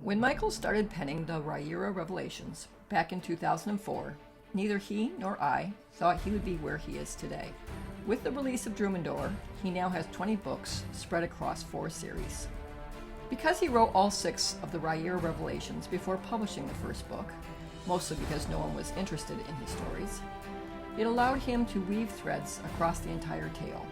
When Michael started penning the Rhaenyra Revelations back in 2004, neither he nor I thought he would be where he is today. With the release of Drummondor, he now has 20 books spread across 4 series. Because he wrote all 6 of the Rhaenyra Revelations before publishing the first book, mostly because no one was interested in his stories, it allowed him to weave threads across the entire tale.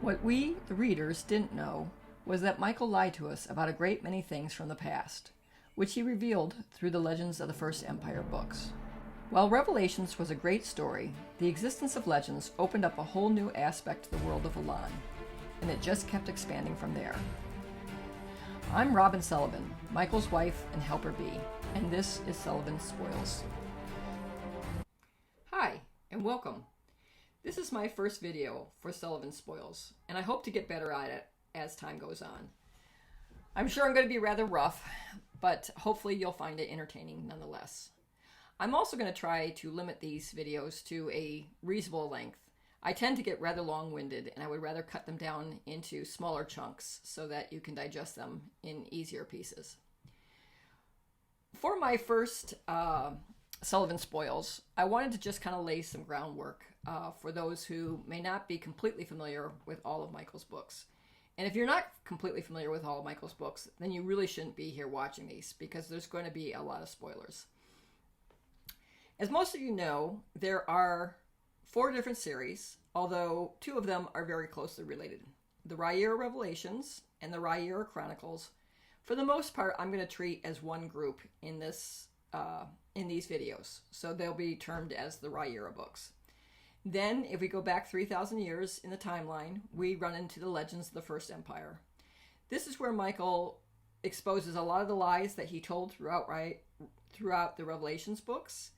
What we, the readers, didn't know was that Michael lied to us about a great many things from the past, which he revealed through the Legends of the First Empire books. While Revelations was a great story, the existence of Legends opened up a whole new aspect to the world of Elan, and it just kept expanding from there. I'm Robin Sullivan, Michael's wife and helper bee, and this is Sullivan Spoils. Hi, and welcome. This is my first video for Sullivan Spoils, and I hope to get better at it as time goes on. I'm sure I'm going to be rather rough, but hopefully you'll find it entertaining nonetheless. I'm also going to try to limit these videos to a reasonable length. I tend to get rather long-winded, and I would rather cut them down into smaller chunks so that you can digest them in easier pieces. For my first Sullivan Spoils, I wanted to just kind of lay some groundwork for those who may not be completely familiar with all of Michael's books. And if you're not completely familiar with all of Michael's books, then you really shouldn't be here watching these because there's going to be a lot of spoilers. As most of you know, there are 4 different series, although 2 of them are very closely related. The Rhaenyra Revelations and the Rhaenyra Chronicles, for the most part, I'm going to treat as one group in these videos. So they'll be termed as the Rhaenyra books. Then, if we go back 3,000 years in the timeline, we run into the Legends of the First Empire. This is where Michael exposes a lot of the lies that he told throughout the Revelations books.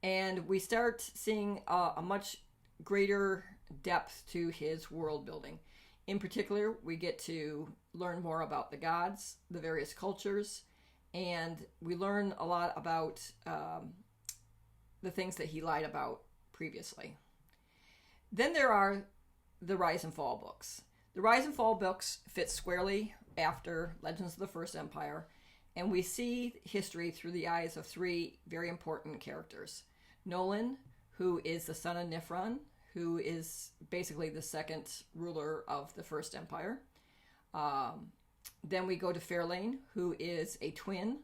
And we start seeing a much greater depth to his world building. In particular, we get to learn more about the gods, the various cultures, and we learn a lot about the things that he lied about previously. Then there are the Rise and Fall books. The Rise and Fall books fit squarely after Legends of the First Empire, and we see history through the eyes of 3 very important characters. Nolan, who is the son of Nifron, who is basically the second ruler of the First Empire. Then we go to Fairlane, who is a twin,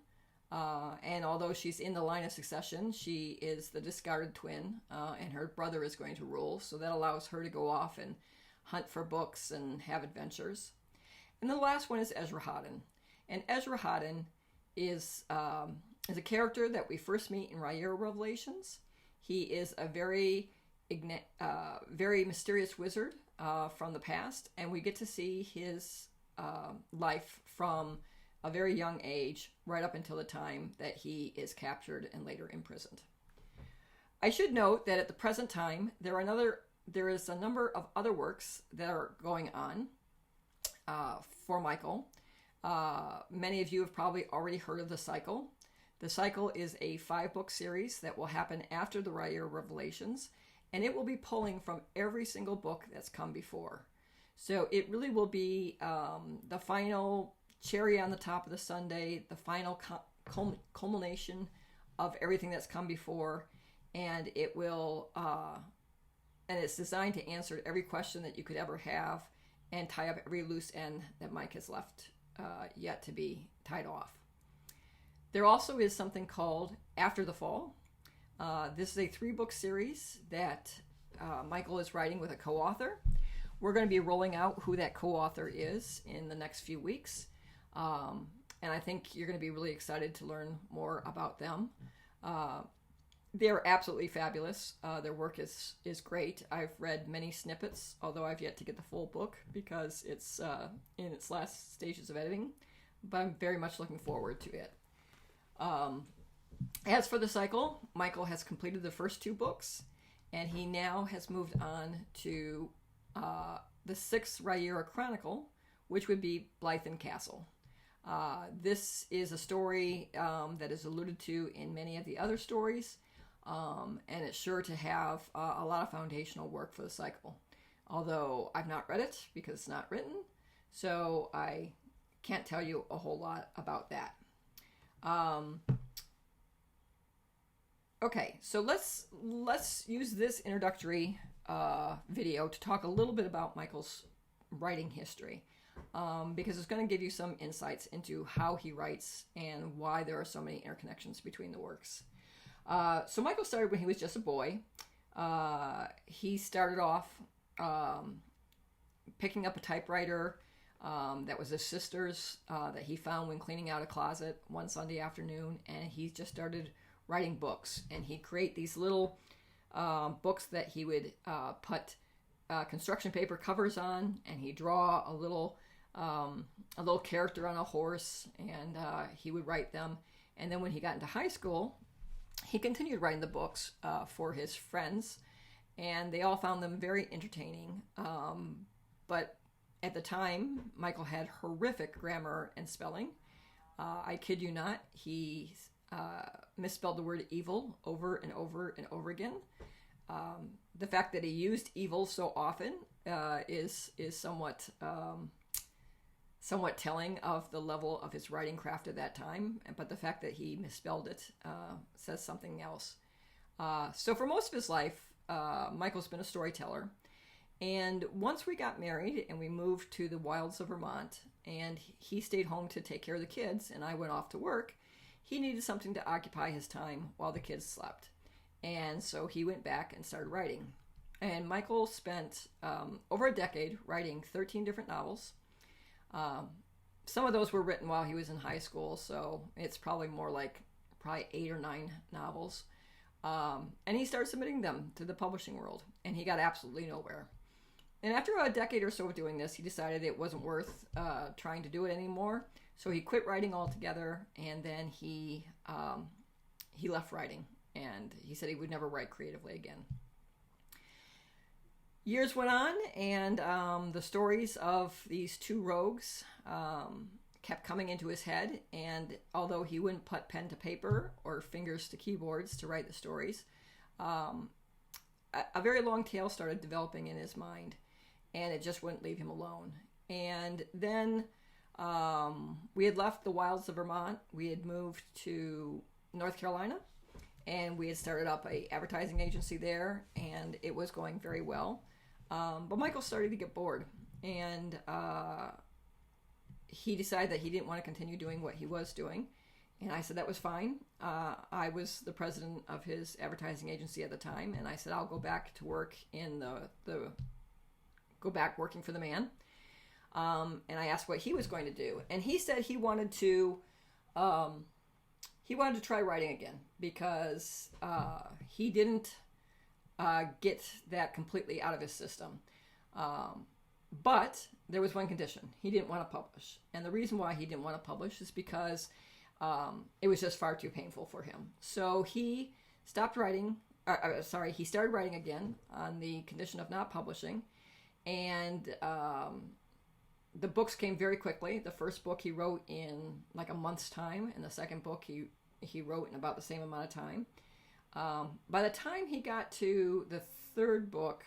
and although she's in the line of succession, she is the discarded twin, and her brother is going to rule, so that allows her to go off and hunt for books and have adventures. And the last one is Esarhaddon. And Esarhaddon is a character that we first meet in Rhaenyra Revelations. He is a very mysterious wizard from the past, and we get to see his life from a very young age right up until the time that he is captured and later imprisoned. I should note that at the present time, there is a number of other works that are going on for Michael. Many of you have probably already heard of The Cycle. The Cycle is a 5-book series that will happen after the Rhaenyra Revelations, and it will be pulling from every single book that's come before. So it really will be the final cherry on the top of the sundae, the final culmination of everything that's come before, and it will, and it's designed to answer every question that you could ever have and tie up every loose end that Mike has left yet to be tied off. There also is something called After the Fall. This is a 3-book series that Michael is writing with a co-author. We're going to be rolling out who that co-author is in the next few weeks. And I think you're going to be really excited to learn more about them. They're absolutely fabulous. Their work is great. I've read many snippets, although I've yet to get the full book because it's in its last stages of editing. But I'm very much looking forward to it. As for The Cycle, Michael has completed the first 2 books, and he now has moved on to the 6th Rhaenyra Chronicle, which would be Blythen Castle. This is a story that is alluded to in many of the other stories, and it's sure to have a lot of foundational work for The Cycle. Although I've not read it because it's not written, so I can't tell you a whole lot about that. Um, okay, so let's use this introductory video to talk a little bit about Michael's writing history, because it's going to give you some insights into how he writes and why there are so many interconnections between the works. So Michael started when he was just a boy. He started off picking up a typewriter that was his sister's, that he found when cleaning out a closet one Sunday afternoon, and he just started writing books. And he'd create these little books that he would put construction paper covers on, and he'd draw a little character on a horse, and he would write them. And then when he got into high school, he continued writing the books for his friends, and they all found them very entertaining. But at the time, Michael had horrific grammar and spelling. I kid you not, he misspelled the word evil over and over and over again. The fact that he used evil so often is somewhat telling of the level of his writing craft at that time, but the fact that he misspelled it says something else. So for most of his life, Michael's been a storyteller. And once we got married and we moved to the wilds of Vermont, and he stayed home to take care of the kids, and I went off to work, he needed something to occupy his time while the kids slept. And so he went back and started writing. And Michael spent over a decade writing 13 different novels. Some of those were written while he was in high school, so it's probably more like 8 or 9 novels. And he started submitting them to the publishing world, and he got absolutely nowhere. And after a decade or so of doing this, he decided it wasn't worth trying to do it anymore. So he quit writing altogether, and then he left writing, and he said he would never write creatively again. Years went on, and the stories of these two rogues kept coming into his head, and although he wouldn't put pen to paper or fingers to keyboards to write the stories, a very long tale started developing in his mind, and it just wouldn't leave him alone. And then we had left the wilds of Vermont. We had moved to North Carolina, and we had started up an advertising agency there, and it was going very well. But Michael started to get bored, and he decided that he didn't want to continue doing what he was doing. And I said that was fine. I was the president of his advertising agency at the time, and I said I'll go back to work in go back working for the man. And I asked what he was going to do, and he said he wanted to try writing again, because he didn't get that completely out of his system. But there was one condition: he didn't want to publish. And the reason why he didn't want to publish is because it was just far too painful for him. So he stopped writing. He started writing again on the condition of not publishing. And the books came very quickly. The first book he wrote in like a month's time, and the second book he wrote in about the same amount of time. By the time he got to the third book,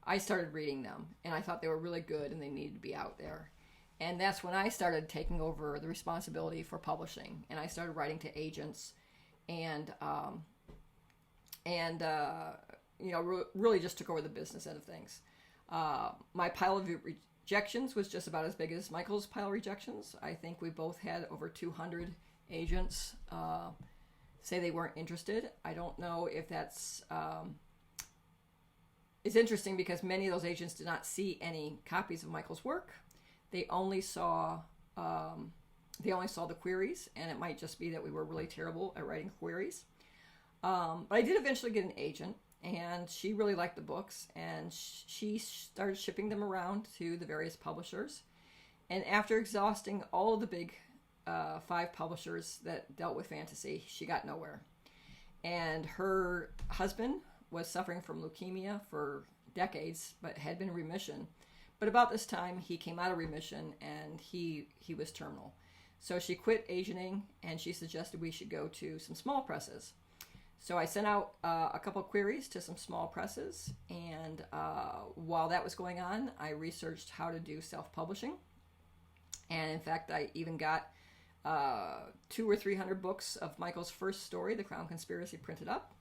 I started reading them, and I thought they were really good and they needed to be out there. And that's when I started taking over the responsibility for publishing, and I started writing to agents, and really just took over the business end of things. My pile of rejections was just about as big as Michael's pile of rejections. I think we both had over 200 agents say they weren't interested. I don't know if that's it's interesting, because many of those agents did not see any copies of Michael's work. They only saw the queries, and it might just be that we were really terrible at writing queries. But I did eventually get an agent, and she really liked the books, and she started shipping them around to the various publishers. And after exhausting all of the big 5 publishers that dealt with fantasy, she got nowhere. And her husband was suffering from leukemia for decades, but had been in remission. But about this time, he came out of remission, and he was terminal. So she quit agenting, and she suggested we should go to some small presses. So I sent out a couple of queries to some small presses, and while that was going on, I researched how to do self-publishing. And in fact, I even got 200 or 300 books of Michael's first story, The Crown Conspiracy, printed up.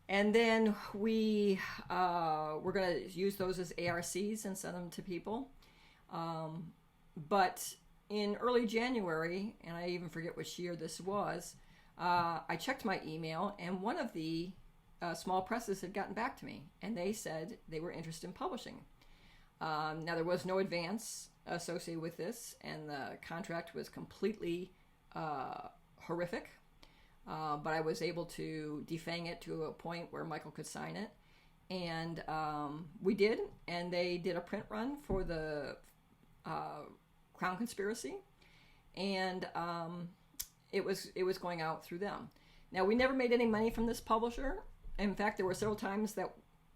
And then we're going to use those as ARCs and send them to people. But in early January, and I even forget which year this was, I checked my email, and one of the small presses had gotten back to me, and they said they were interested in publishing. Now, there was no advance associated with this, and the contract was completely horrific. But I was able to defang it to a point where Michael could sign it. And we did, and they did a print run for the Crown Conspiracy. And it was going out through them. Now, we never made any money from this publisher. In fact, there were several times that,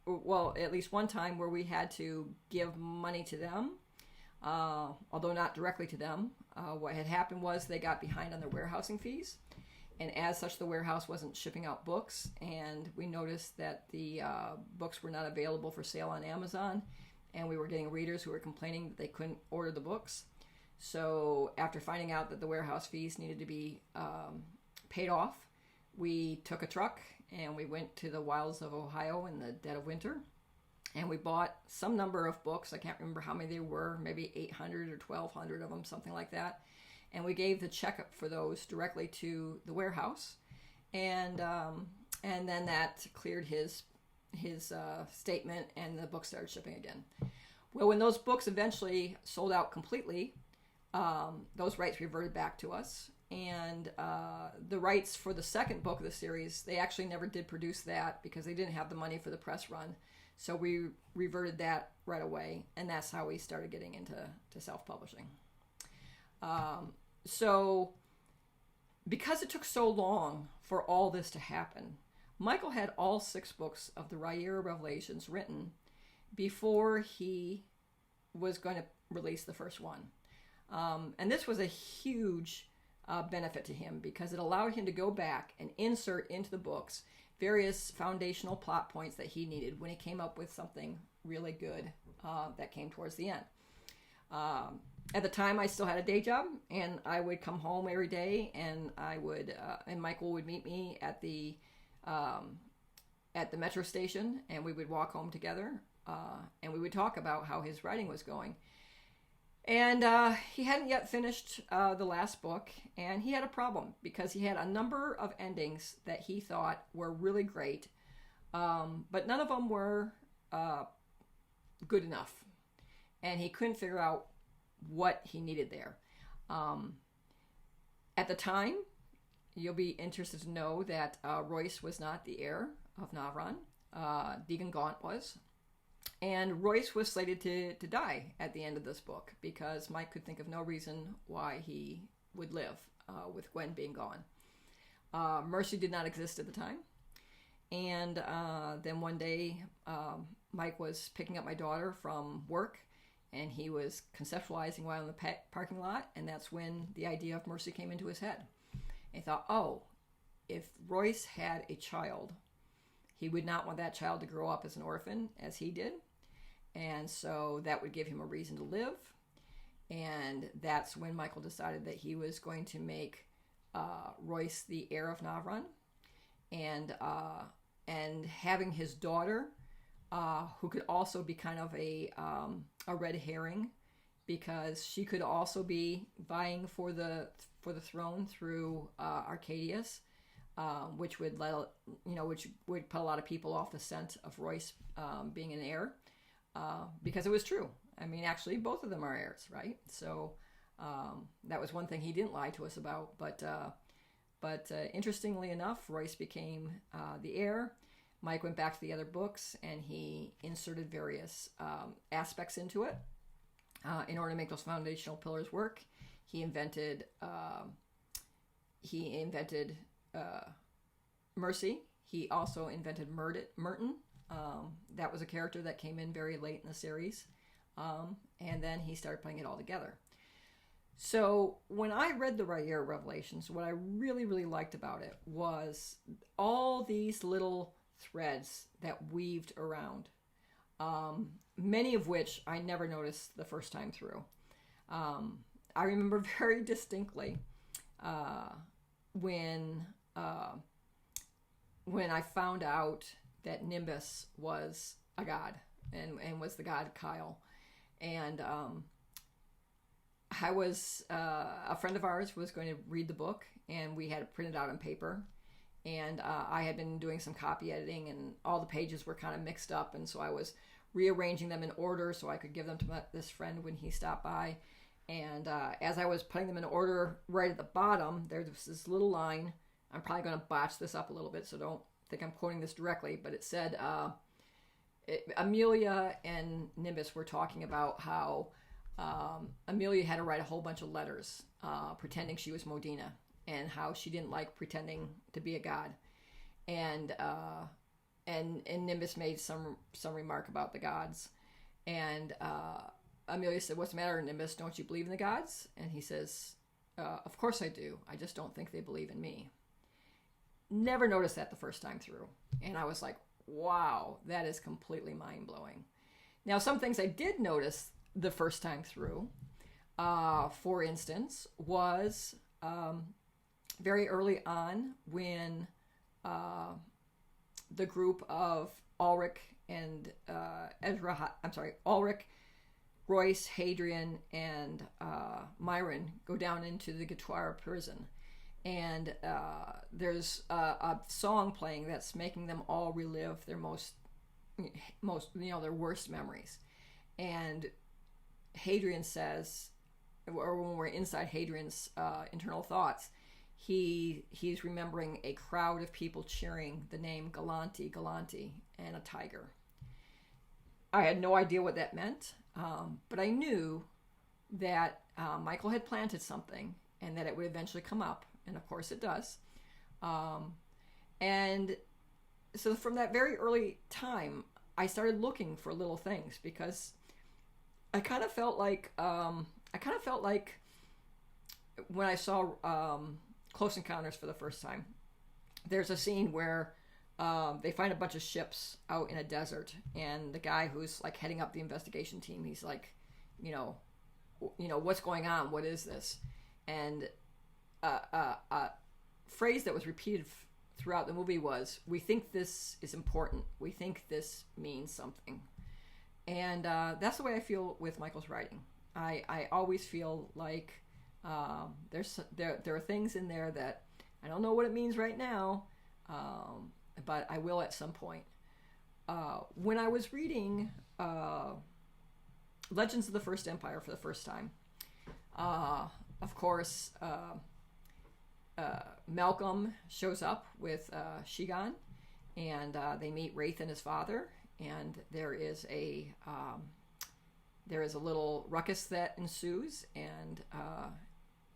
well, at least one time where we had to give money to them, although not directly to them. What had happened was they got behind on their warehousing fees. And as such, the warehouse wasn't shipping out books, and we noticed that the books were not available for sale on Amazon, and we were getting readers who were complaining that they couldn't order the books. So after finding out that the warehouse fees needed to be paid off, we took a truck and we went to the wilds of Ohio in the dead of winter, and we bought some number of books. I can't remember how many there were, maybe 800 or 1,200 of them, something like that. And we gave the checkup for those directly to the warehouse, and then that cleared his statement, and the book started shipping again. Well, when those books eventually sold out completely, those rights reverted back to us, and the rights for the second book of the series, they actually never did produce that because they didn't have the money for the press run. So we reverted that right away, and that's how we started getting into self-publishing. So because it took so long for all this to happen, Michael had all 6 books of the Raïr Revelations written before he was going to release the first one. And this was a huge benefit to him because it allowed him to go back and insert into the books various foundational plot points that he needed when he came up with something really good that came towards the end. At the time, I still had a day job, and I would come home every day, and and Michael would meet me at the metro station, and we would walk home together, and we would talk about how his writing was going. And he hadn't yet finished the last book, and he had a problem because he had a number of endings that he thought were really great, but none of them were good enough, and he couldn't figure out what he needed there. At the time, you'll be interested to know that Royce was not the heir of Navran. Deegan Gaunt was. And Royce was slated to die at the end of this book because Mike could think of no reason why he would live with Gwen being gone. Mercy did not exist at the time. And then one day, Mike was picking up my daughter from work, and he was conceptualizing while in the parking lot, and that's when the idea of Mercy came into his head. And he thought, oh, if Royce had a child, he would not want that child to grow up as an orphan, as he did. And so that would give him a reason to live. And that's when Michael decided that he was going to make Royce the heir of Navran. And having his daughter, who could also be kind of a red herring, because she could also be vying for the throne through Arcadius, which would which would put a lot of people off the scent of Royce being an heir, because it was true. I mean, actually, both of them are heirs, right? So that was one thing he didn't lie to us about. But interestingly enough, Royce became the heir. Mike went back to the other books and he inserted various aspects into it in order to make those foundational pillars work. He invented Mercy. He also invented Merton. That was a character that came in very late in the series. And then he started putting it all together. So when I read the Raïr Revelations, what I really, really liked about it was all these little threads that weaved around, many of which I never noticed the first time through. I remember very distinctly uh, when I found out that Nimbus was a god and was the god Kyle. And I was, a friend of ours was going to read the book, and we had it printed out on paper. And I had been doing some copy editing, and all the pages were kind of mixed up. And so I was rearranging them in order so I could give them to this friend when he stopped by. And as I was putting them in order, right at the bottom, there's this little line. I'm probably going to botch this up a little bit, so don't think I'm quoting this directly. But it said, Amelia and Nimbus were talking about how Amelia had to write a whole bunch of letters pretending she was Modena, and how she didn't like pretending to be a god. And Nimbus made some remark about the gods. And Amelia said, "What's the matter, Nimbus? Don't you believe in the gods?" And he says, "Of course I do. I just don't think they believe in me." Never noticed that the first time through. And I was like, wow, that is completely mind-blowing. Now, some things I did notice the first time through, for instance, was very early on when the group of Ulrich and Ulrich, Royce, Hadrian, and Myron go down into the Gatoir prison. And there's a song playing that's making them all relive their most their worst memories. And Hadrian says, or when we're inside Hadrian's internal thoughts, he's remembering a crowd of people cheering the name Galanti, Galanti, and a tiger. I had no idea what that meant, but I knew that Michael had planted something and that it would eventually come up. And of course it does. And so from that very early time, I started looking for little things, because I kind of felt like when I saw Close Encounters for the first time, there's a scene where they find a bunch of ships out in a desert, and the guy who's like heading up the investigation team, he's like, what's going on? What is this? And a phrase that was repeated throughout the movie was, "We think this is important. We think this means something." And that's the way I feel with Michael's writing. I always feel like there are things in there that I don't know what it means right now, but I will at some point. When I was reading Legends of the First Empire for the first time, of course, Malcolm shows up with Shigan, and they meet Wraith and his father, and there is a little ruckus that ensues, and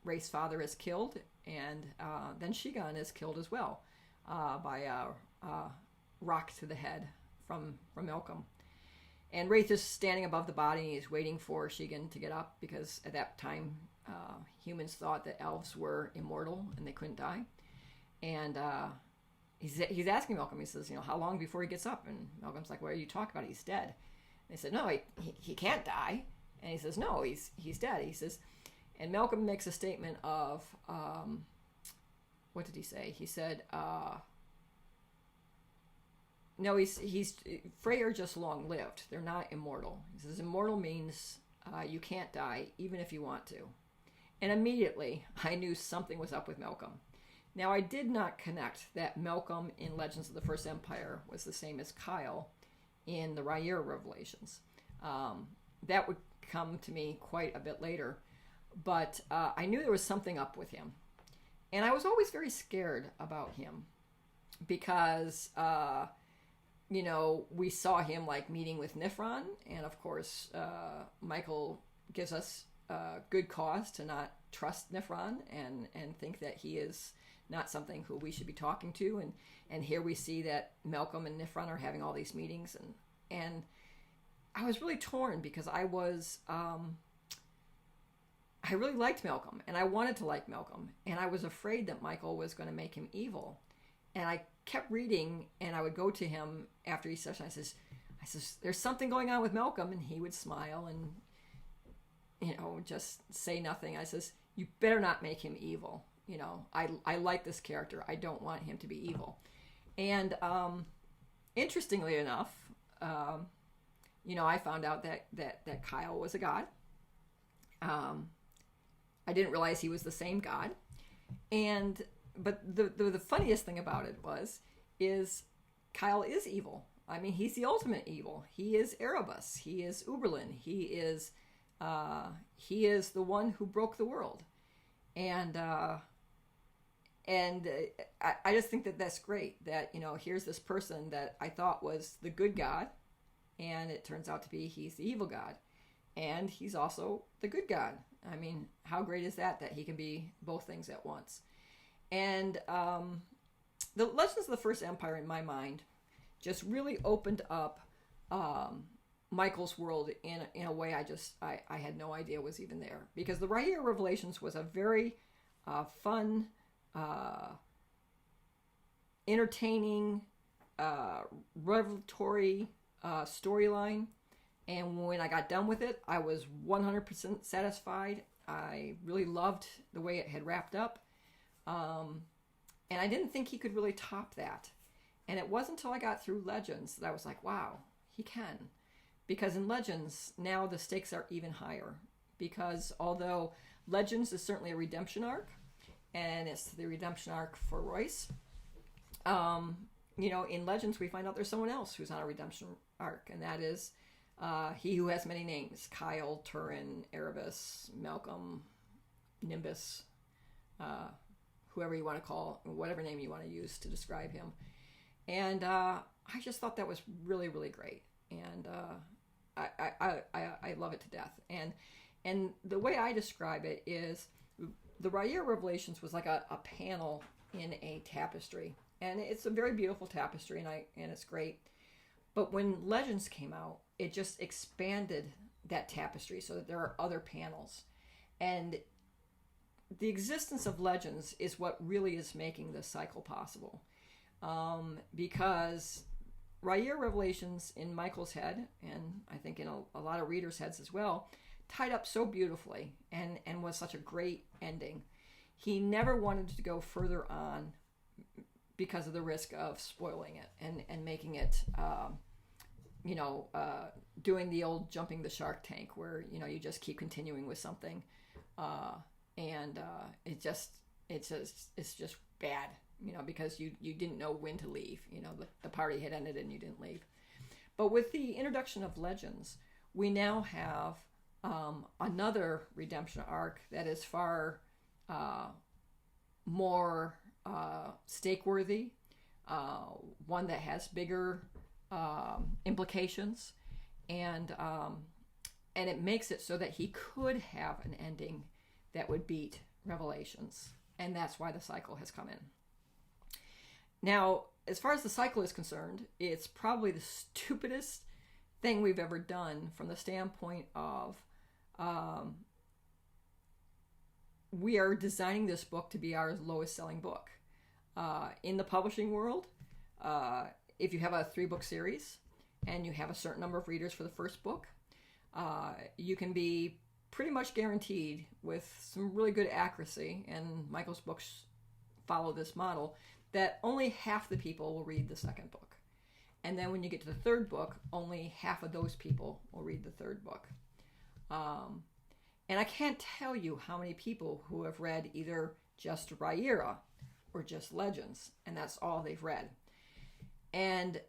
Wraith's father is killed, and then Shigan is killed as well by a rock to the head from Malcolm. And Wraith is standing above the body, and he's waiting for Shigan to get up, because at that time humans thought that elves were immortal and they couldn't die. And he's asking Malcolm, he says, how long before he gets up? And Malcolm's like, what are you talking about? He's dead. And they said, no, he can't die. And he says, no, he's dead. He says, and Malcolm makes a statement of, what did he say? He said, no, he's Frey are just long-lived. They're not immortal. He says, immortal means you can't die even if you want to. And immediately, I knew something was up with Malcolm. Now, I did not connect that Malcolm in Legends of the First Empire was the same as Kyle in the Rhaenyra Revelations. That would come to me quite a bit later. But I knew there was something up with him. And I was always very scared about him, because we saw him like meeting with Nifron, and of course Michael gives us good cause to not trust Nifron and think that he is not something who we should be talking to. And here we see that Malcolm and Nifron are having all these meetings, and I was really torn, because I really liked Malcolm, and I wanted to like Malcolm, and I was afraid that Michael was going to make him evil. And I kept reading, and I would go to him after each session. I says, there's something going on with Malcolm, and he would smile and, just say nothing. I says, you better not make him evil. I like this character. I don't want him to be evil. And interestingly enough, I found out that Kyle was a god. I didn't realize he was the same god. But the funniest thing about it is Kyle is evil. I mean, he's the ultimate evil. He is Erebus. He is Uberlin. He is the one who broke the world. And I just think that that's great. That here's this person that I thought was the good god, and it turns out to be he's the evil god, and he's also the good god. I mean, how great is that he can be both things at once? And the Legends of the First Empire, in my mind, just really opened up Michael's world in a way I had no idea was even there. Because the Rhaegar Revelations was a very fun, entertaining, revelatory storyline. And when I got done with it, I was 100% satisfied. I really loved the way it had wrapped up. And I didn't think he could really top that. And it wasn't until I got through Legends that I was like, wow, he can. Because in Legends, now the stakes are even higher. Because although Legends is certainly a redemption arc, and it's the redemption arc for Royce, in Legends we find out there's someone else who's on a redemption arc, and that is he who has many names: Kyle, Turin, Erebus, Malcolm, Nimbus, whoever you want to call, whatever name you want to use to describe him. And I just thought that was really, really great. And I love it to death. And the way I describe it is the Rhaegar Revelations was like a panel in a tapestry. And it's a very beautiful tapestry, and it's great. But when Legends came out, it just expanded that tapestry so that there are other panels. And the existence of Legends is what really is making this cycle possible. Because Rhaegar Revelations in Michael's head, and I think in a lot of readers' heads as well, tied up so beautifully and was such a great ending. He never wanted to go further on because of the risk of spoiling it and making it, doing the old jumping the shark tank where, you just keep continuing with something. It's just bad, because you didn't know when to leave. The party had ended and you didn't leave. But with the introduction of Legends, we now have another redemption arc that is far more stake-worthy, one that has bigger implications, and it makes it so that he could have an ending that would beat Revelations, and that's why the cycle has come in. Now, as far as the cycle is concerned, it's probably the stupidest thing we've ever done from the standpoint of we are designing this book to be our lowest selling book. In the publishing world, if you have a 3-book series and you have a certain number of readers for the first book, you can be pretty much guaranteed with some really good accuracy, and Michael's books follow this model, that only half the people will read the second book. And then when you get to the third book, only half of those people will read the third book. And I can't tell you how many people who have read either just Rhaegar or just Legends, and that's all they've read. And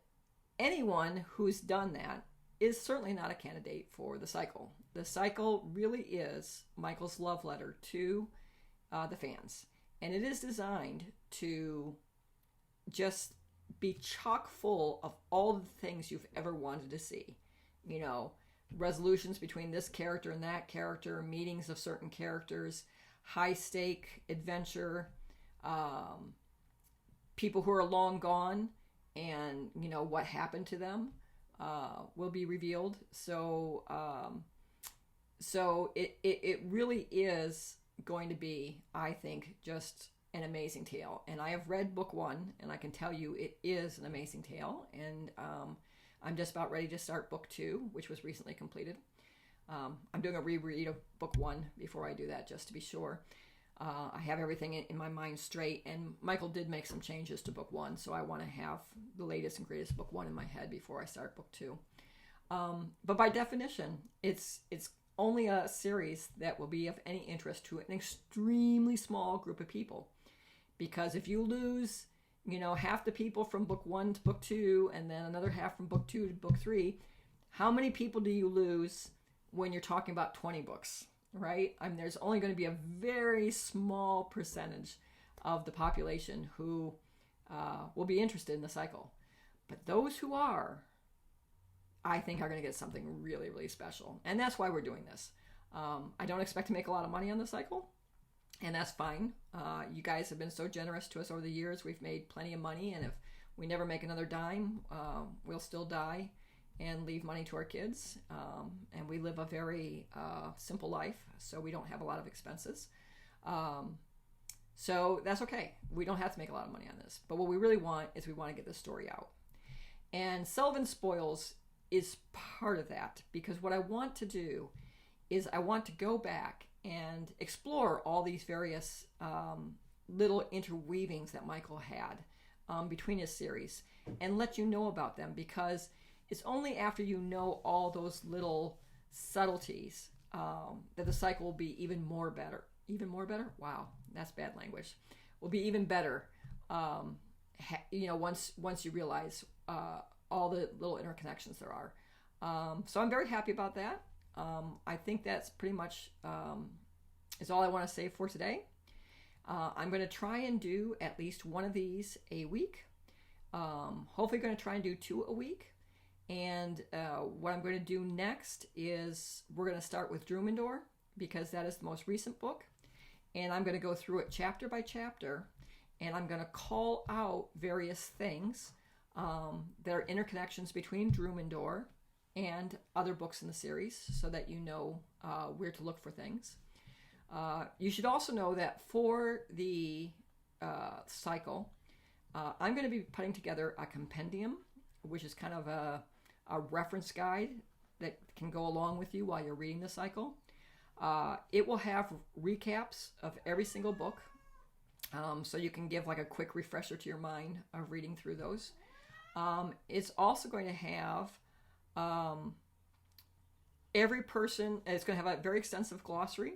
anyone who's done that is certainly not a candidate for the cycle. The cycle really is Michael's love letter to the fans. And it is designed to just be chock full of all the things you've ever wanted to see. Resolutions between this character and that character, meetings of certain characters, high stake adventure, people who are long gone, and what happened to them will be revealed. So it really is going to be, I think, just an amazing tale. And I have read book 1, and I can tell you it is an amazing tale. And I'm just about ready to start book 2, which was recently completed. I'm doing a reread of book 1 before I do that, just to be sure. I have everything in my mind straight, and Michael did make some changes to book 1, so I want to have the latest and greatest book 1 in my head before I start book 2. But by definition, it's only a series that will be of any interest to an extremely small group of people. Because if you lose, half the people from book 1 to book 2, and then another half from book 2 to book 3, how many people do you lose when you're talking about 20 books? Right? I mean, there's only going to be a very small percentage of the population who will be interested in the cycle. But those who are, I think, are going to get something really, really special. And that's why we're doing this. I don't expect to make a lot of money on the cycle, and that's fine. You guys have been so generous to us over the years. We've made plenty of money, and if we never make another dime, we'll still die and leave money to our kids. And we live a very simple life, so we don't have a lot of expenses. So that's okay. We don't have to make a lot of money on this. But what we really want is we want to get this story out. And Sullivan Spoils is part of that, because what I want to do is I want to go back and explore all these various little interweavings that Michael had between his series and let you know about them, because it's only after you know all those little subtleties that the cycle will be even more better. Even more better? Wow, that's bad language. Will be even better, once you realize all the little interconnections there are. So I'm very happy about that. I think that's pretty much is all I want to say for today. I'm going to try and do at least one of these a week. Hopefully going to try and do 2 a week. And what I'm going to do next is we're going to start with Drumendor, because that is the most recent book. And I'm going to go through it chapter by chapter, and I'm going to call out various things that are interconnections between Drumendor and other books in the series, so that you know where to look for things. You should also know that for the cycle, I'm going to be putting together a compendium, which is kind of a reference guide that can go along with you while you're reading the cycle. It will have recaps of every single book, so you can give like a quick refresher to your mind of reading through those. It's also going to have every person, it's going to have a very extensive glossary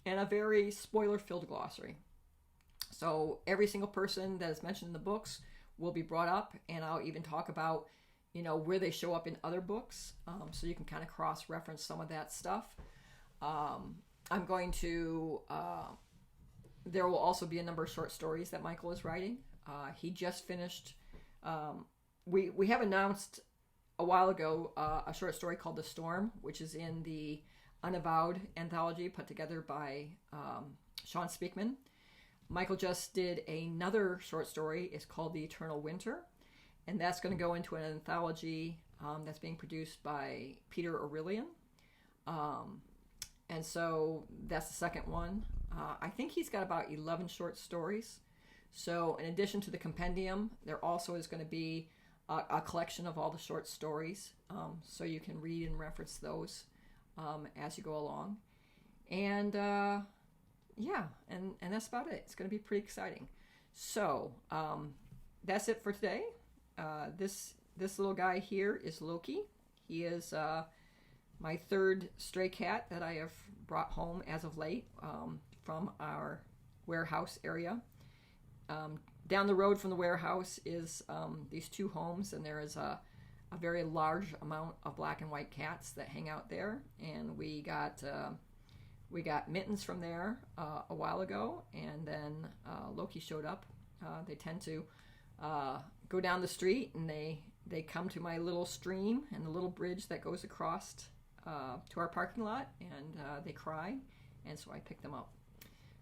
and a very spoiler-filled glossary. So every single person that is mentioned in the books will be brought up, and I'll even talk about, where they show up in other books, so you can kind of cross-reference some of that stuff. I'm going to, there will also be a number of short stories that Michael is writing. He just finished, we have announced a while ago a short story called The Storm, which is in the Unavowed anthology put together by Sean Speakman. Michael just did another short story. It's called The Eternal Winter, and that's going to go into an anthology that's being produced by Peter Aurelian. And so that's the second one. I think he's got about 11 short stories. So in addition to the compendium, there also is going to be a collection of all the short stories, so you can read and reference those as you go along. And yeah, and that's about it. It's going to be pretty exciting. So that's it for today. This little guy here is Loki. He is my third stray cat that I have brought home as of late from our warehouse area. Down the road from the warehouse is these 2 homes, and there is a very large amount of black and white cats that hang out there. And we got Mittens from there a while ago, and then Loki showed up. They tend to go down the street, and they come to my little stream and the little bridge that goes across to our parking lot, and they cry, and so I pick them up.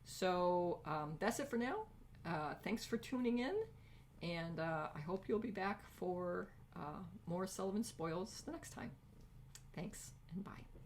So that's it for now. Thanks for tuning in, and I hope you'll be back for more Sullivan Spoils the next time. Thanks, and bye.